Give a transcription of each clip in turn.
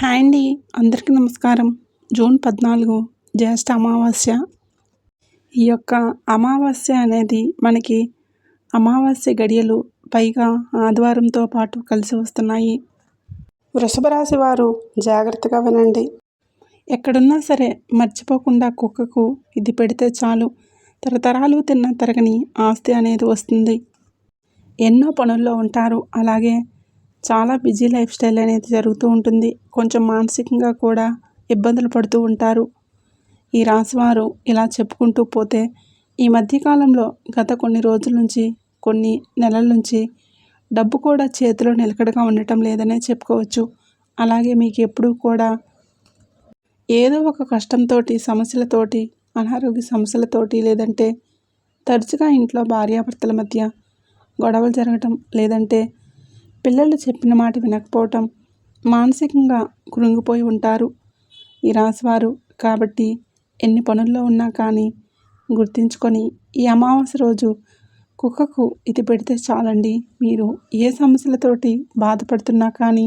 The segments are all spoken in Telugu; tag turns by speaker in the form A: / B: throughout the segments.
A: హాయ్ అండి. అందరికీ నమస్కారం. జూన్ 14 జ్యేష్ఠ అమావాస్య. ఈ యొక్క అమావాస్య అనేది మనకి అమావాస్య గడియలు పైగా ఆదివారంతో పాటు కలిసి వస్తున్నాయి. వృషభ రాశి వారు జాగ్రత్తగా వినండి. ఎక్కడున్నా సరే మర్చిపోకుండా కుక్కకు ఇది పెడితే చాలు తరతరాలు తిన్న తరగని ఆస్తి అనేది వస్తుంది. ఎన్నో పనుల్లో ఉంటారు. అలాగే చాలా బిజీ లైఫ్ స్టైల్ అనేది జరుగుతూ ఉంటుంది. కొంచెం మానసికంగా కూడా ఇబ్బందులు పడుతూ ఉంటారు. ఈ రాశివారు ఇలా చెప్పుకుంటూ పోతే ఈ మధ్యకాలంలో గత కొన్ని రోజుల నుంచి కొన్ని నెలల నుంచి డబ్బు కూడా చేతిలో నిలకడగా ఉండటం లేదనే చెప్పుకోవచ్చు. అలాగే మీకు ఎప్పుడూ కూడా ఏదో ఒక కష్టంతో సమస్యలతోటి అనారోగ్య సమస్యలతోటి లేదంటే తరచుగా ఇంట్లో భార్యాభర్తల మధ్య గొడవలు జరగటం లేదంటే పిల్లలు చెప్పిన మాట వినకపోవటం మానసికంగా కృంగిపోయి ఉంటారు ఈ రాశివారు. కాబట్టి ఎన్ని పనుల్లో ఉన్నా కానీ గుర్తించుకొని ఈ అమావాస్య రోజు కుక్కకు ఇది పెడితే చాలండి. మీరు ఏ సమస్యలతోటి బాధపడుతున్నా కానీ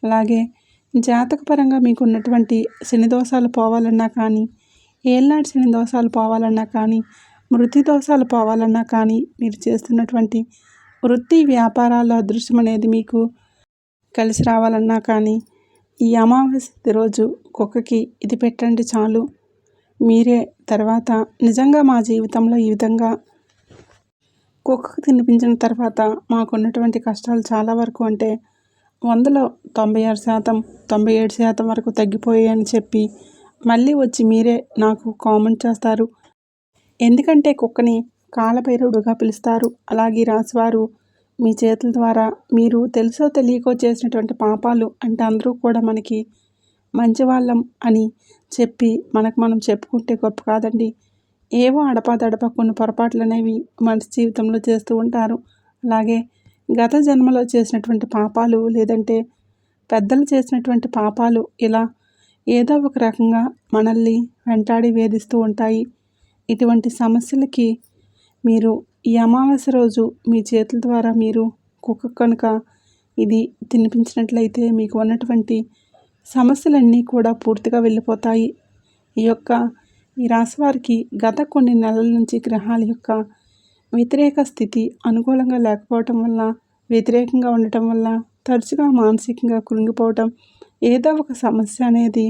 A: అలాగే జాతకపరంగా మీకు ఉన్నటువంటి శని దోషాలు పోవాలన్నా కానీ ఏళ్ళనాటి శని దోషాలు పోవాలన్నా కానీ మృతి దోషాలు పోవాలన్నా కానీ మీరు చేస్తున్నటువంటి వృత్తి వ్యాపారాల్లో అదృష్టం అనేది మీకు కలిసి రావాలన్నా కానీ ఈ అమావాస్య రోజు కుక్కకి ఇది పెట్టండి చాలు. మీరే తర్వాత నిజంగా మా జీవితంలో ఈ విధంగా కుక్కకు తినిపించిన తర్వాత మాకున్నటువంటి కష్టాలు చాలా వరకు అంటే 100లో 96%, 97% వరకు తగ్గిపోయాయని చెప్పి మళ్ళీ వచ్చి మీరే నాకు కామెంట్ చేస్తారు. ఎందుకంటే కుక్కని కాలభైరవుడుగా పిలుస్తారు. అలాగే రాశివారు మీ చేతుల ద్వారా మీరు తెలుసో తెలియకో చేసినటువంటి పాపాలు అంటే అందరూ కూడా మనకి మంచి వాళ్ళం అని చెప్పి మనం చెప్పుకుంటే గొప్ప కాదండి. ఏవో అడపాదడప కొన్ని పొరపాట్లు అనేవి మనిషి జీవితంలో చేస్తూ ఉంటారు. అలాగే గత జన్మలో చేసినటువంటి పాపాలు లేదంటే పెద్దలు చేసినటువంటి పాపాలు ఇలా ఏదో ఒక రకంగా మనల్ని వెంటాడి వేధిస్తూ ఉంటాయి. ఇటువంటి సమస్యలకి మీరు ఈ అమావాస్య రోజు మీ చేతుల ద్వారా మీరు కుక్క కనుక ఇది తినిపించినట్లయితే మీకు ఉన్నటువంటి సమస్యలన్నీ కూడా పూర్తిగా వెళ్ళిపోతాయి. ఈ రాశివారికి గత కొన్ని నెలల నుంచి గ్రహాల యొక్క వ్యతిరేక స్థితి అనుకూలంగా లేకపోవటం వల్ల వ్యతిరేకంగా ఉండటం వల్ల తరచుగా మానసికంగా కృంగిపోవటం ఏదో ఒక సమస్య అనేది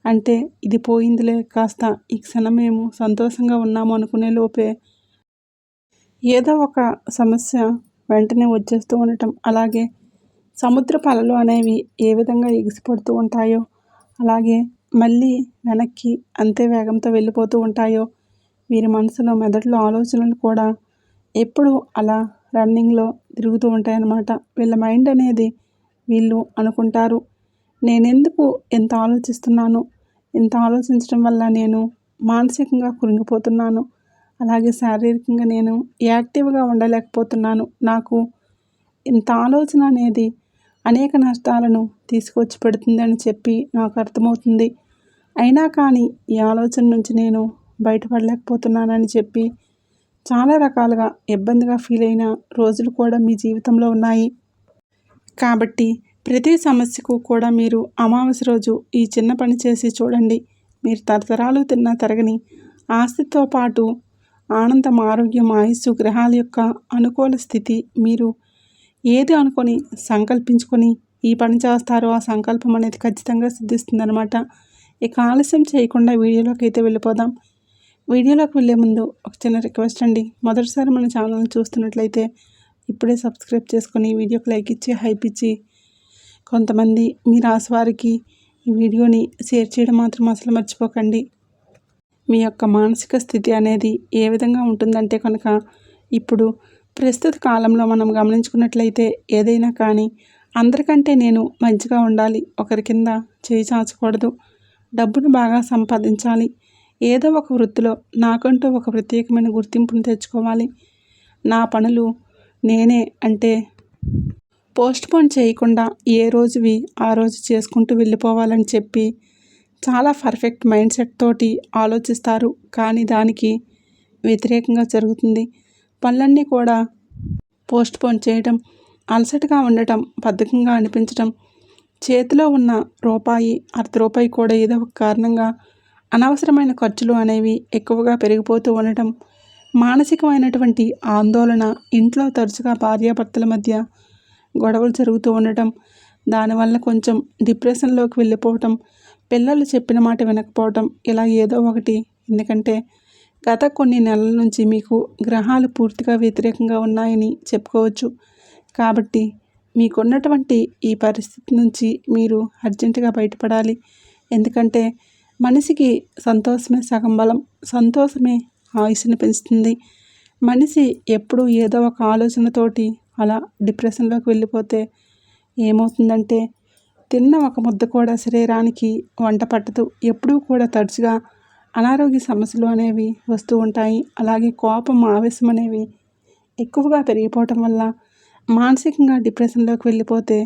A: అంటే ఇది పోయిందిలే కాస్త ఈ క్షణం మేము సంతోషంగా ఉన్నాము అనుకునే లోపే ఏదో ఒక సమస్య వెంటనే వచ్చేస్తూ ఉండటం. అలాగే సముద్రపు అలలు అనేవి ఏ విధంగా ఎగిసిపడుతూ ఉంటాయో అలాగే మళ్ళీ వెనక్కి అంతే వేగంతో వెళ్ళిపోతూ ఉంటాయో వీరి మనసులో మెదడులో ఆలోచనలు కూడా ఎప్పుడు అలా రన్నింగ్లో తిరుగుతూ ఉంటాయన్నమాట. వీళ్ళ మైండ్ అనేది వీళ్ళు అనుకుంటారు, నేనెందుకు ఎంత ఆలోచిస్తున్నాను, ఇంత ఆలోచించడం వల్ల నేను మానసికంగా కృంగిపోతున్నాను, అలాగే శారీరకంగా నేను యాక్టివ్గా ఉండలేకపోతున్నాను, నాకు ఇంత ఆలోచన అనేది అనేక నష్టాలను తీసుకొచ్చి పెడుతుందని చెప్పి నాకు అర్థమవుతుంది. అయినా కానీ ఈ ఆలోచన నుంచి నేను బయటపడలేకపోతున్నానని చెప్పి చాలా రకాలుగా ఇబ్బందిగా ఫీల్ అయిన రోజులు కూడా మీ జీవితంలో ఉన్నాయి. కాబట్టి ప్రతి సమస్యకు కూడా మీరు అమావాస్య రోజు ఈ చిన్న పని చేసి చూడండి. మీరు తరతరాలు తిన్న తరగని ఆస్తితో పాటు ఆనందం, ఆరోగ్యం, ఆయుస్సు, గ్రహాల యొక్క అనుకూల స్థితి మీరు ఏది అనుకొని సంకల్పించుకొని ఈ పని చేస్తారో ఆ సంకల్పం అనేది ఖచ్చితంగా సిద్ధిస్తుందన్నమాట. ఇక ఆలస్యం చేయకుండా వీడియోలోకి అయితే వెళ్ళిపోదాం. వీడియోలోకి వెళ్ళే ముందు ఒక చిన్న రిక్వెస్ట్ అండి. మొదటిసారి మన ఛానల్ని చూస్తున్నట్లయితే ఇప్పుడే సబ్స్క్రైబ్ చేసుకొని వీడియోకి లైక్ ఇచ్చి హైప్ ఇచ్చి కొంతమంది మీ రాశి వారికి ఈ వీడియోని షేర్ చేయడం మాత్రం అసలు మర్చిపోకండి. మీ యొక్క మానసిక స్థితి అనేది ఏ విధంగా ఉంటుందంటే కనుక ఇప్పుడు ప్రస్తుత కాలంలో మనం గమనించుకున్నట్లయితే ఏదైనా కానీ అందరికంటే నేను మంచిగా ఉండాలి, ఒకరి కింద చేయి చాచకూడదు, డబ్బును బాగా సంపాదించాలి, ఏదో ఒక వృత్తిలో నాకంటూ ఒక ప్రత్యేకమైన గుర్తింపును తెచ్చుకోవాలి, నా పనులు నేనే అంటే పోస్ట్పోన్ చేయకుండా ఏ రోజువి ఆ రోజు చేసుకుంటూ వెళ్ళిపోవాలని చెప్పి చాలా పర్ఫెక్ట్ మైండ్ సెట్ తోటి ఆలోచిస్తారు. కానీ దానికి వ్యతిరేకంగా జరుగుతుంది. పనులన్నీ కూడా పోస్ట్పోన్ చేయడం, అలసటగా ఉండటం, బద్ధకంగా అనిపించడం, చేతిలో ఉన్న రూపాయి, అర్ధ రూపాయి కూడా ఏదో ఒక కారణంగా అనవసరమైన ఖర్చులు అనేవి ఎక్కువగా పెరిగిపోతూ ఉండటం, మానసికమైనటువంటి ఆందోళన, ఇంట్లో తరచుగా భార్యాభర్తల మధ్య గొడవలు జరుగుతూ ఉండటం, దానివల్ల కొంచెం డిప్రెషన్లోకి వెళ్ళిపోవటం, పిల్లలు చెప్పిన మాట వినకపోవటం, ఇలా ఏదో ఒకటి. ఎందుకంటే గత కొన్ని నెలల నుంచి మీకు గ్రహాలు పూర్తిగా వ్యతిరేకంగా ఉన్నాయని చెప్పుకోవచ్చు. కాబట్టి మీకున్నటువంటి ఈ పరిస్థితి నుంచి మీరు అర్జెంటుగా బయటపడాలి. ఎందుకంటే మనిషికి సంతోషమే సగం బలం, సంతోషమే ఆయుష్ని పెంచుతుంది. మనిషి ఎప్పుడూ ఏదో ఒక ఆలోచనతోటి అలా డిప్రెషన్లోకి వెళ్ళిపోతే ఏమవుతుందంటే తిన్న ఒక ముద్ద కూడా శరీరానికి వంట పట్టదు. ఎప్పుడూ కూడా తరచుగా అనారోగ్య సమస్యలు అనేవి వస్తూ ఉంటాయి. అలాగే కోపం, ఆవేశం అనేవి ఎక్కువగా పెరిగిపోవటం వల్ల మానసికంగా డిప్రెషన్లోకి వెళ్ళిపోతే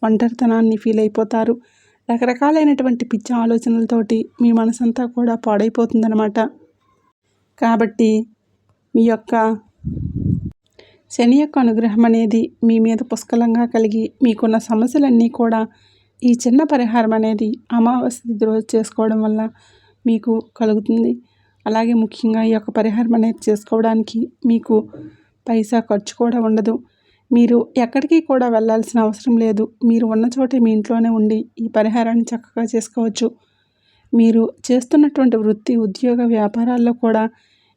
A: ఒంటరితనాన్ని ఫీల్ అయిపోతారు. రకరకాలైనటువంటి పిచ్చి ఆలోచనలతోటి మీ మనసంతా కూడా పాడైపోతుందన్నమాట. కాబట్టి మీ యొక్క శని యొక్క అనుగ్రహం అనేది మీ మీద పుష్కలంగా కలిగి మీకున్న సమస్యలన్నీ కూడా ఈ చిన్న పరిహారం అనేది అమావాస్య తిథి రోజు చేసుకోవడం వల్ల మీకు కలుగుతుంది. అలాగే ముఖ్యంగా ఈ యొక్క పరిహారం అనేది చేసుకోవడానికి మీకు పైసా ఖర్చు కూడా ఉండదు. మీరు ఎక్కడికి కూడా వెళ్ళాల్సిన అవసరం లేదు. మీరు ఉన్న చోటే మీ ఇంట్లోనే ఉండి ఈ పరిహారాన్ని చక్కగా చేసుకోవచ్చు. మీరు చేస్తున్నటువంటి వృత్తి, ఉద్యోగ, వ్యాపారాల్లో కూడా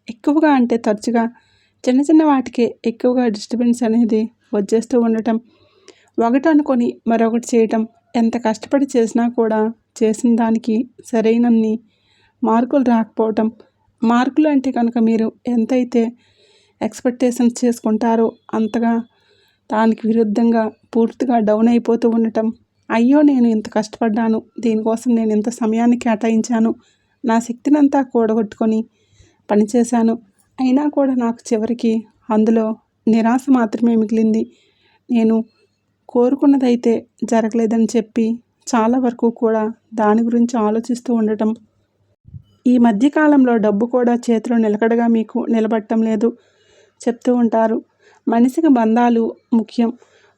A: ఎక్కువగా అంటే తరచుగా చిన్న చిన్న వాటికే ఎక్కువగా డిస్టర్బెన్స్ అనేది వచ్చేస్తూ ఉండటం, ఒకటి అనుకొని మరొకటి చేయటం, ఎంత కష్టపడి చేసినా కూడా చేసిన దానికి సరైనన్ని మార్కులు రాకపోవటం, మార్కులు అంటే కనుక మీరు ఎంతైతే ఎక్స్పెక్టేషన్స్ చేసుకుంటారో అంతగా దానికి విరుద్ధంగా పూర్తిగా డౌన్ అయిపోతూ ఉండటం, అయ్యో నేను ఇంత కష్టపడ్డాను, దీనికోసం నేను ఇంత సమయాన్ని కేటాయించాను, నా శక్తినంతా కూడగొట్టుకొని పనిచేశాను, అయినా కూడా నాకు చివరికి అందులో నిరాశ మాత్రమే మిగిలింది, నేను కోరుకున్నదైతే జరగలేదని చెప్పి చాలా వరకు కూడా దాని గురించి ఆలోచిస్తూ ఉండటం. ఈ మధ్యకాలంలో డబ్బు కూడా చేతిలో నిలకడగా మీకు నిలబడటం లేదు చెప్తూ ఉంటారు. మనిషికి బంధాలు ముఖ్యం,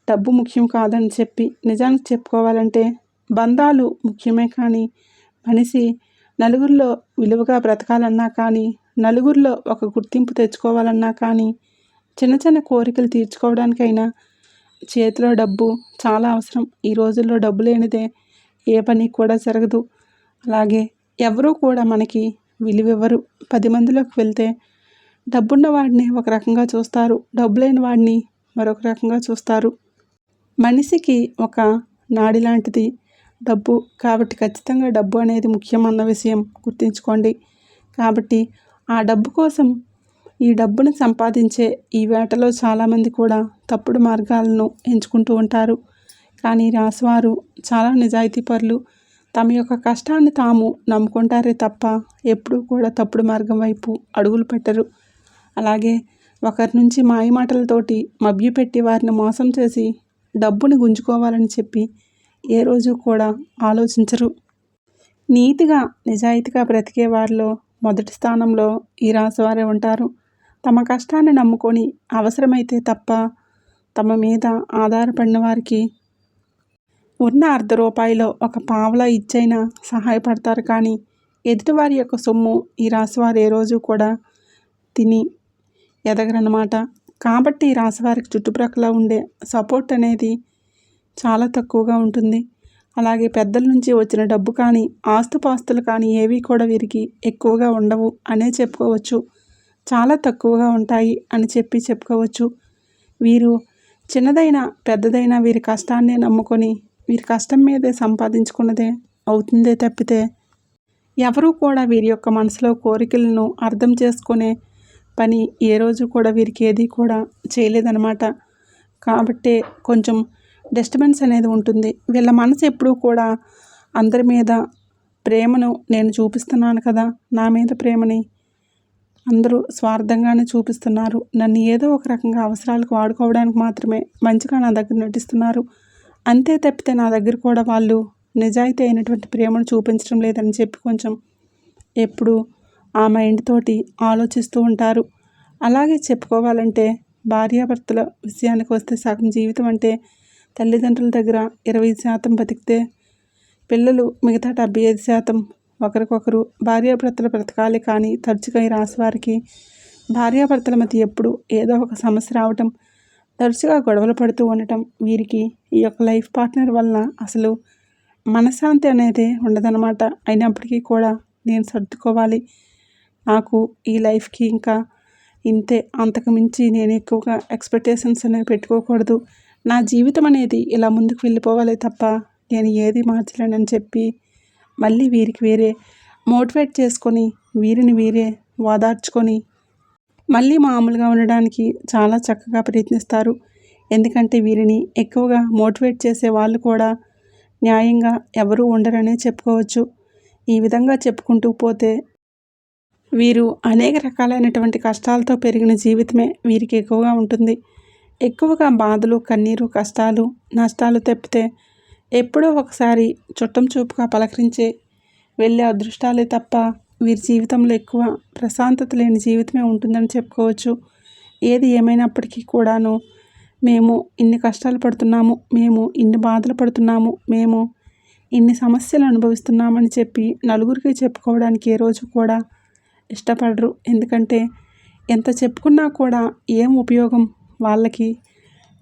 A: డబ్బు ముఖ్యం కాదని చెప్పి నిజానికి చెప్పుకోవాలంటే బంధాలు ముఖ్యమే. కానీ మనిషి నలుగురిలో విలువగా బ్రతకాలన్నా కానీ, నలుగురిలో ఒక గుర్తింపు తెచ్చుకోవాలన్నా కానీ, చిన్న చిన్న కోరికలు తీర్చుకోవడానికైనా చేతిలో డబ్బు చాలా అవసరం. ఈ రోజుల్లో డబ్బు లేనిదే ఏ పని కూడా జరగదు. అలాగే ఎవరూ కూడా మనకి విలువివ్వరు. 10 మందిలోకి వెళ్తే డబ్బున్న వాడిని ఒక రకంగా చూస్తారు, డబ్బు లేని వాడిని మరొక రకంగా చూస్తారు. మనిషికి ఒక నాడి లాంటిది డబ్బు. కాబట్టి ఖచ్చితంగా డబ్బు అనేది ముఖ్యం అన్న విషయం గుర్తుంచుకోండి. కాబట్టి ఆ డబ్బు కోసం, ఈ డబ్బును సంపాదించే ఈ వేటలో చాలామంది కూడా తప్పుడు మార్గాలను ఎంచుకుంటూ ఉంటారు. కానీ రాశివారు చాలా నిజాయితీపరులు. తమ యొక్క కష్టాన్ని తాము నమ్ముకుంటారే తప్ప ఎప్పుడూ కూడా తప్పుడు మార్గం వైపు అడుగులు పెట్టరు. అలాగే ఒకరి నుంచి మాయమాటలతోటి మభ్యపెట్టి వారిని మోసం చేసి డబ్బుని గుంజుకోవాలని చెప్పి ఏ రోజు కూడా ఆలోచించరు. నీతిగా, నిజాయితీగా బ్రతికే వారిలో మొదటి స్థానంలో ఈ రాశివారే ఉంటారు. తమ కష్టాన్ని నమ్ముకొని అవసరమైతే తప్ప తమ మీద ఆధారపడిన వారికి ఉన్న అర్ధ రూపాయిలో ఒక పావలా ఇచ్చైనా సహాయపడతారు. కానీ ఎదుటివారి యొక్క సొమ్ము ఈ రాశివారు ఏ రోజు కూడా తిని ఎదగరన్నమాట. కాబట్టి ఈ రాశివారికి చుట్టుప్రక్కల ఉండే సపోర్ట్ అనేది చాలా తక్కువగా ఉంటుంది. అలాగే పెద్దల నుంచి వచ్చిన డబ్బు కానీ, ఆస్తుపాస్తులు కానీ ఏవి కూడా వీరికి ఎక్కువగా ఉండవు అనే చెప్పుకోవచ్చు. చాలా తక్కువగా ఉంటాయి అని చెప్పుకోవచ్చు. వీరు చిన్నదైనా పెద్దదైనా వీరి కష్టాన్నే నమ్ముకొని వీరి కష్టం మీదే సంపాదించుకున్నదే అవుతుందే తప్పితే ఎవరూ కూడా వీరి యొక్క మనసులో కోరికలను అర్థం చేసుకునే పని ఏ రోజు కూడా వీరికి ఏది కూడా చేయలేదన్నమాట. కాబట్టే కొంచెం డిస్టర్బెన్స్ అనేది ఉంటుంది. వీళ్ళ మనసు ఎప్పుడూ కూడా అందరి మీద ప్రేమను నేను చూపిస్తున్నాను కదా, నా మీద ప్రేమని అందరూ స్వార్థంగానే చూపిస్తున్నారు, నన్ను ఏదో ఒక రకంగా అవసరాలకు వాడుకోవడానికి మాత్రమే మంచిగా నా దగ్గర నటిస్తున్నారు, అంతే తప్పితే నా దగ్గర కూడా వాళ్ళు నిజాయితీ అయినటువంటి ప్రేమను చూపించడం లేదని చెప్పి కొంచెం ఎప్పుడు ఆ మైండ్ తోటి ఆలోచిస్తూ ఉంటారు. అలాగే చెప్పుకోవాలంటే భార్యాభర్తల విషయానికి వస్తే సగం జీవితం అంటే తల్లిదండ్రుల దగ్గర 20% బతికితే పిల్లలు మిగతా 75% ఒకరికొకరు భార్యాభర్తలు బ్రతకాలి. కానీ తరచుగా ఈ రాశి వారికి భార్యాభర్తల మధ్య ఎప్పుడు ఏదో ఒక సమస్య రావటం, తరచుగా గొడవలు పడుతూ ఉండటం, వీరికి ఈ యొక్క లైఫ్ పార్ట్నర్ వలన అసలు మనశ్శాంతి అనేది ఉండదన్నమాట. అయినప్పటికీ కూడా నేను సర్దుకోవాలి, నాకు ఈ లైఫ్కి ఇంకా ఇంతే, అంతకు మించి నేను ఎక్కువగా ఎక్స్పెక్టేషన్స్ అనేవి పెట్టుకోకూడదు, నా జీవితం అనేది ఇలా ముందుకు వెళ్ళిపోవాలి తప్ప నేను ఏది మార్చలేనని చెప్పి మళ్ళీ వీరికి వేరే మోటివేట్ చేసుకొని వీరిని వీరే ఓదార్చుకొని మళ్ళీ మామూలుగా ఉండడానికి చాలా చక్కగా ప్రయత్నిస్తారు. ఎందుకంటే వీరిని ఎక్కువగా మోటివేట్ చేసే వాళ్ళు కూడా న్యాయంగా ఎవరూ ఉండరనే చెప్పుకోవచ్చు. ఈ విధంగా చెప్పుకుంటూ పోతే వీరు అనేక రకాలైనటువంటి కష్టాలతో పెరిగిన జీవితమే వీరికి ఎక్కువగా ఉంటుంది. ఎక్కువగా బాధలు, కన్నీరు, కష్టాలు, నష్టాలు తప్పితే ఎప్పుడో ఒకసారి చుట్టం చూపుగా పలకరించే వెళ్ళే అదృష్టాలే తప్ప వీరి జీవితంలో ఎక్కువ ప్రశాంతత లేని జీవితమే ఉంటుందని చెప్పుకోవచ్చు. ఏది ఏమైనప్పటికీ కూడాను మేము ఇన్ని కష్టాలు పడుతున్నాము, మేము ఇన్ని బాధలు పడుతున్నాము, మేము ఇన్ని సమస్యలు అనుభవిస్తున్నామని చెప్పి నలుగురికి చెప్పుకోవడానికి ఏ రోజు కూడా ఇష్టపడరు. ఎందుకంటే ఎంత చెప్పుకున్నా కూడా ఏం ఉపయోగం వాళ్ళకి,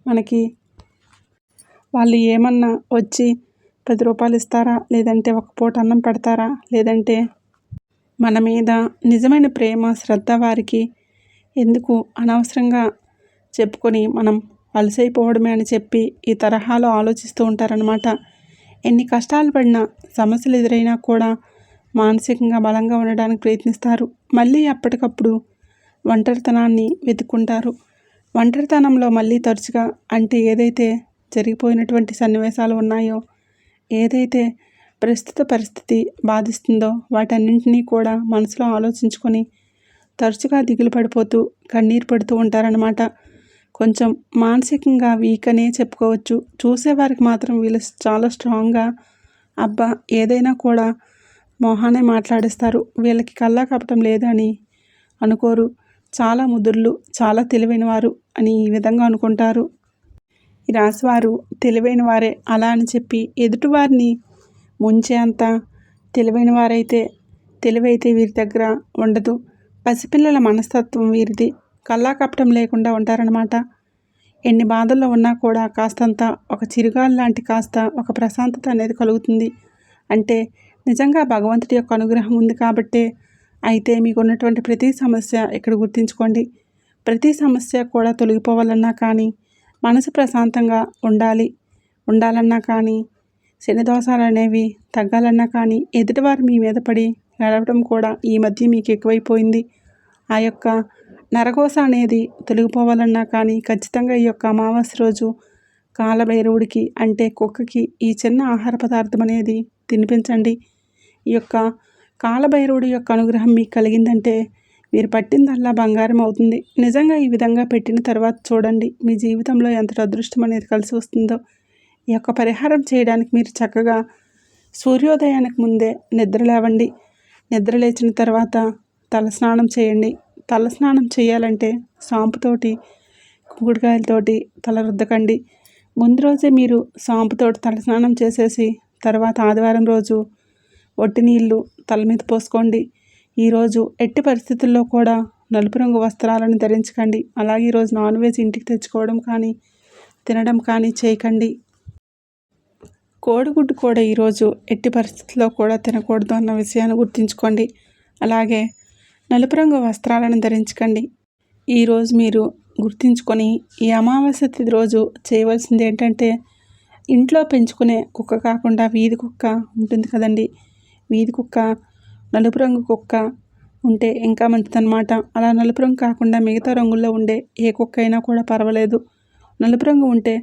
A: మనకి వాళ్ళు ఏమన్నా వచ్చి 10 రూపాయలు ఇస్తారా, లేదంటే ఒక పూట అన్నం పెడతారా, లేదంటే మన మీద నిజమైన ప్రేమ శ్రద్ధ వారికి ఎందుకు అనవసరంగా చెప్పుకొని మనం అలసైపోవడమే అని చెప్పి ఈ తరహాలో ఆలోచిస్తూ ఉంటారనమాట. ఎన్ని కష్టాలు పడినా, సమస్యలు ఎదురైనా కూడా మానసికంగా బలంగా ఉండడానికి ప్రయత్నిస్తారు. మళ్ళీ అప్పటికప్పుడు ఒంటరితనాన్ని వెతుక్కుంటారు. ఒంటరితనంలో మళ్ళీ తరచుగా అంటే ఏదైతే జరిగిపోయినటువంటి సన్నివేశాలు ఉన్నాయో, ఏదైతే ప్రస్తుత పరిస్థితి బాధిస్తుందో వాటన్నింటినీ కూడా మనసులో ఆలోచించుకొని తరచుగా దిగులు పడిపోతూ కన్నీరు పడుతూ ఉంటారనమాట. కొంచెం మానసికంగా వీక్ అనే చెప్పుకోవచ్చు. చూసేవారికి మాత్రం వీళ్ళు చాలా స్ట్రాంగ్గా అబ్బా ఏదైనా కూడా మొహానే మాట్లాడేస్తారు, వీళ్ళకి కల్లా కపటం లేదని అనుకోరు, చాలా ముదుర్లు, చాలా తెలివైన వారు అని ఈ విధంగా అనుకుంటారు. ఈ రాశివారు తెలివైన వారే, అలా అని చెప్పి ఎదుటివారిని ముంచే అంత తెలివైన వారైతే తెలివైతే వీరి దగ్గర ఉండదు. పసిపిల్లల మనస్తత్వం వీరిది, కల్లా కపటం లేకుండా ఉంటారనమాట. ఎన్ని బాధల్లో ఉన్నా కూడా కాస్తంత ఒక చిరుగాలి లాంటి కాస్త ఒక ప్రశాంతత అనేది కలుగుతుంది. అంటే నిజంగా భగవంతుడి యొక్క అనుగ్రహం ఉంది కాబట్టే. అయితే మీకు ఉన్నటువంటి ప్రతి సమస్య ఇక్కడ గుర్తుంచుకోండి. ప్రతి సమస్య కూడా తొలగిపోవాలన్నా కానీ, మనసు ప్రశాంతంగా ఉండాలన్నా కానీ, శని దోషాలు అనేవి తగ్గాలన్నా కానీ, ఎదుటివారు మీ మీద పడి నడవడం కూడా ఈ మధ్య మీకు ఎక్కువైపోయింది. ఆ యొక్క నరఘోష అనేది తొలగిపోవాలన్నా కానీ ఖచ్చితంగా ఈ యొక్క అమావాస్య రోజు కాలభైరవుడికి అంటే కుక్కకి ఈ చిన్న ఆహార పదార్థం అనేది తినిపించండి. ఈ యొక్క కాలభైరవుడి యొక్క అనుగ్రహం మీకు కలిగిందంటే మీరు పట్టిందల్లా బంగారం అవుతుంది. నిజంగా ఈ విధంగా పెట్టిన తర్వాత చూడండి మీ జీవితంలో ఎంతటి అదృష్టం అనేది కలిసి వస్తుందో. ఈ యొక్క పరిహారం చేయడానికి మీరు చక్కగా సూర్యోదయానికి ముందే నిద్ర లేవండి. నిద్ర లేచిన తర్వాత తలస్నానం చేయండి. తలస్నానం చేయాలంటే సాంపుతోటి, కుంకుడుకాయలతోటి తల రుద్దకండి. ముందు రోజే మీరు సాంపుతోటి తలస్నానం చేసేసి తర్వాత ఆదివారం రోజు ఒట్టి నీళ్ళు తల మీద పోసుకోండి. ఈరోజు ఎట్టి పరిస్థితుల్లో కూడా నలుపు రంగు వస్త్రాలను ధరించకండి. అలాగే ఈరోజు నాన్ వెజ్ ఇంటికి తెచ్చుకోవడం కానీ తినడం కానీ చేయకండి. కోడిగుడ్డు కూడా ఈరోజు ఎట్టి పరిస్థితుల్లో కూడా తినకూడదు అన్న విషయాన్ని గుర్తుంచుకోండి. అలాగే నలుపు రంగు వస్త్రాలను ధరించకండి. ఈరోజు మీరు గుర్తుంచుకొని ఈ అమావాస్య తిథి రోజు చేయవలసింది ఏంటంటే, ఇంట్లో పెంచుకునే కుక్క కాకుండా వీధి కుక్క ఉంటుంది కదండి, వీధి కుక్క, నలుపు రంగు కుక్క ఉంటే ఇంకా మంచిదన్నమాట. అలా నలుపు రంగు కాకుండా మిగతా రంగుల్లో ఉండే ఏ కుక్క అయినా కూడా పర్వాలేదు. నలుపు రంగు ఉంటే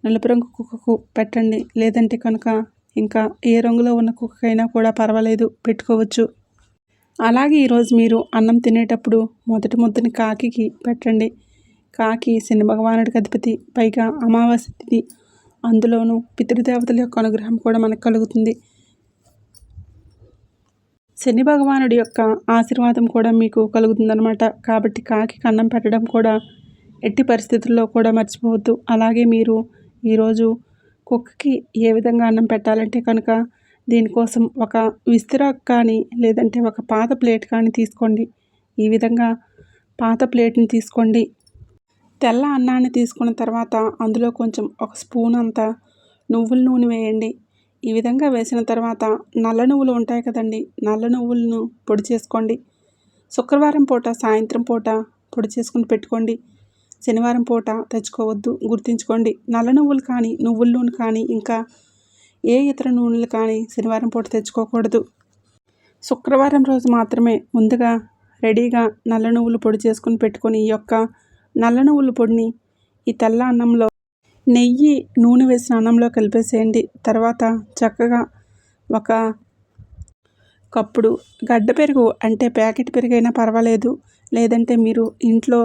A: నలుపు రంగు కుక్కకు పెట్టండి. లేదంటే కనుక ఇంకా ఏ రంగులో ఉన్న కుక్కైనా కూడా పర్వాలేదు, పెట్టుకోవచ్చు. అలాగే ఈరోజు మీరు అన్నం తినేటప్పుడు మొదటి ముద్దని కాకికి పెట్టండి. కాకి శని భగవానుడికి అధిపతి, పైగా అమావాస్య తిథి, అందులోనూ పితృదేవతల యొక్క అనుగ్రహం కూడా మనకు కలుగుతుంది. శని భగవానుడి యొక్క ఆశీర్వాదం కూడా మీకు కలుగుతుందన్నమాట. కాబట్టి కాకి అన్నం పెట్టడం కూడా ఎట్టి పరిస్థితుల్లో కూడా మర్చిపోవద్దు. అలాగే మీరు ఈరోజు కుక్కకి ఏ విధంగా అన్నం పెట్టాలంటే కనుక దీనికోసం ఒక విస్తరాకు కానీ లేదంటే ఒక పాత ప్లేట్ కానీ తీసుకోండి. ఈ విధంగా పాత ప్లేట్ని తీసుకోండి. తెల్ల అన్నాన్ని తీసుకున్న తర్వాత అందులో కొంచెం ఒక స్పూన్ అంత నువ్వుల నూనె వేయండి. ఈ విధంగా వేసిన తర్వాత నల్ల నువ్వులు ఉంటాయి కదండి, నల్ల నువ్వులను పొడి చేసుకోండి. శుక్రవారం పూట సాయంత్రం పూట పొడి చేసుకుని పెట్టుకోండి. శనివారం పూట తెచ్చుకోవద్దు, గుర్తుంచుకోండి. నల్ల నువ్వులు కానీ నువ్వుల నూనె కానీ ఇంకా ఏ ఇతర నూనెలు కానీ శనివారం పూట తెచ్చుకోకూడదు. శుక్రవారం రోజు మాత్రమే ముందుగా రెడీగా నల్ల నువ్వులు పొడి చేసుకుని పెట్టుకొని ఈ యొక్క నల్ల నువ్వుల పొడిని ఈ తెల్ల అన్నంలో నెయ్యి నూనె వేసిన అన్నంలో కలిపేసేయండి. తర్వాత చక్కగా ఒక కప్పుడు గడ్డ పెరుగు అంటే ప్యాకెట్ పెరుగైనా పర్వాలేదు, లేదంటే మీరు ఇంట్లో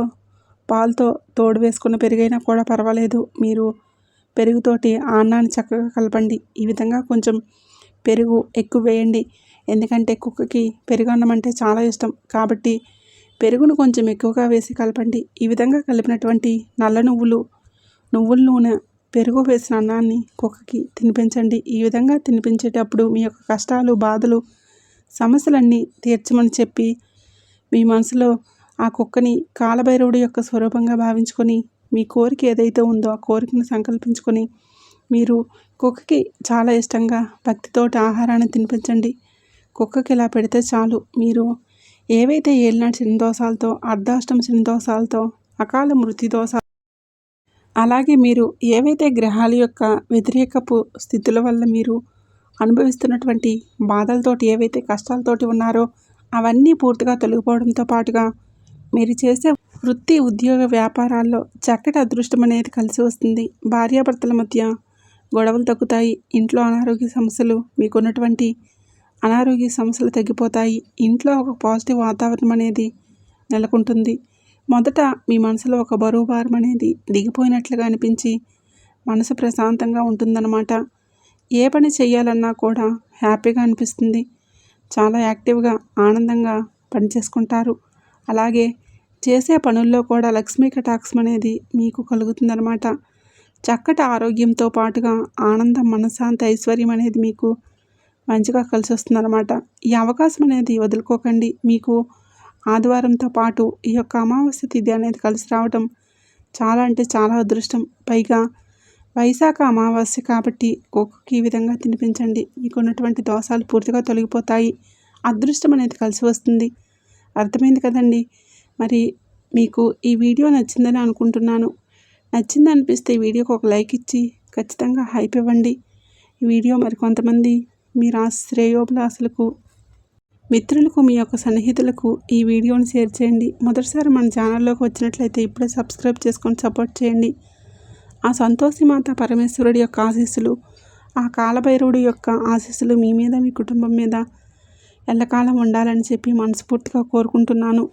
A: పాలతో తోడు వేసుకున్న పెరుగైనా కూడా పర్వాలేదు. మీరు పెరుగుతోటి ఆ అన్నాన్ని చక్కగా కలపండి. ఈ విధంగా కొంచెం పెరుగు ఎక్కువ వేయండి, ఎందుకంటే కుక్కకి పెరుగు అన్నం అంటే చాలా ఇష్టం. కాబట్టి పెరుగును కొంచెం ఎక్కువగా వేసి కలపండి. ఈ విధంగా కలిపినటువంటి నల్ల నువ్వుల నూనె పెరుగు వేసిన అన్నాన్ని కుక్కకి తినిపించండి. ఈ విధంగా తినిపించేటప్పుడు మీ యొక్క కష్టాలు, బాధలు, సమస్యలన్నీ తీర్చమని చెప్పి మీ మనసులో ఆ కుక్కని కాలభైరవుడి యొక్క స్వరూపంగా భావించుకొని మీ కోరిక ఏదైతే ఉందో ఆ కోరికను సంకల్పించుకొని మీరు కుక్కకి చాలా ఇష్టంగా భక్తితోటి ఆహారాన్ని తినిపించండి. కుక్కకి ఇలా పెడితే చాలు. మీరు ఏవైతే ఏలినాటి శని దోషాలతో, అర్ధాష్టమ శని దోషాలతో, అకాల మృత్యు దోషాలు, అలాగే మీరు ఏవైతే గ్రహాల యొక్క వ్యతిరేకపు స్థితుల వల్ల మీరు అనుభవిస్తున్నటువంటి బాధలతోటి, ఏవైతే కష్టాలతోటి ఉన్నారో అవన్నీ పూర్తిగా తొలగిపోవడంతో పాటుగా మీరు చేసే వృత్తి, ఉద్యోగ, వ్యాపారాల్లో చక్కటి అదృష్టం అనేది కలిసి వస్తుంది. భార్యాభర్తల మధ్య గొడవలు తగ్గుతాయి. ఇంట్లో అనారోగ్య సమస్యలు, మీకున్నటువంటి అనారోగ్య సమస్యలు తగ్గిపోతాయి. ఇంట్లో ఒక పాజిటివ్ వాతావరణం అనేది నెలకొంటుంది. మొదట మీ మనసులో ఒక బరువు భారం అనేది దిగిపోయినట్లుగా అనిపించి మనసు ప్రశాంతంగా ఉంటుందన్నమాట. ఏ పని చేయాలన్నా కూడా హ్యాపీగా అనిపిస్తుంది. చాలా యాక్టివ్గా, ఆనందంగా పనిచేసుకుంటారు. అలాగే చేసే పనుల్లో కూడా లక్ష్మీ కటాక్షం అనేది మీకు కలుగుతుందన్నమాట. చక్కటి ఆరోగ్యంతో పాటుగా ఆనందం, మనశ్శాంతి, ఐశ్వర్యం అనేది మీకు మంచిగా కలిసి వస్తుందన్నమాట. ఈ అవకాశం అనేది వదులుకోకండి. మీకు ఆదివారంతో పాటు ఈ యొక్క అమావాస్య తిథి అనేది కలిసి రావడం చాలా అంటే చాలా అదృష్టం. పైగా వైశాఖ అమావాస్య కాబట్టి కుక్కకి ఈ విధంగా తినిపించండి. మీకు ఉన్నటువంటి దోషాలు పూర్తిగా తొలగిపోతాయి. అదృష్టం అనేది కలిసి వస్తుంది. అర్థమైంది కదండి. మరి మీకు ఈ వీడియో నచ్చిందని అనుకుంటున్నాను. నచ్చింది అనిపిస్తే ఈ వీడియోకి ఒక లైక్ ఇచ్చి ఖచ్చితంగా హైప్ ఇవ్వండి. ఈ వీడియో మరికొంతమంది మీ శ్రేయోభిలాషులకు, మిత్రులకు, మీ యొక్క సన్నిహితులకు ఈ వీడియోని షేర్ చేయండి. మొదటిసారి మన ఛానల్లోకి వచ్చినట్లయితే ఇప్పుడే సబ్స్క్రైబ్ చేసుకొని సపోర్ట్ చేయండి. ఆ సంతోషిమాత పరమేశ్వరుడి యొక్క ఆశీస్సులు, ఆ కాలభైరవుడి యొక్క ఆశీస్సులు మీ మీద, మీ కుటుంబం మీద ఎల్లకాలం ఉండాలని చెప్పి మనస్ఫూర్తిగా కోరుకుంటున్నాను.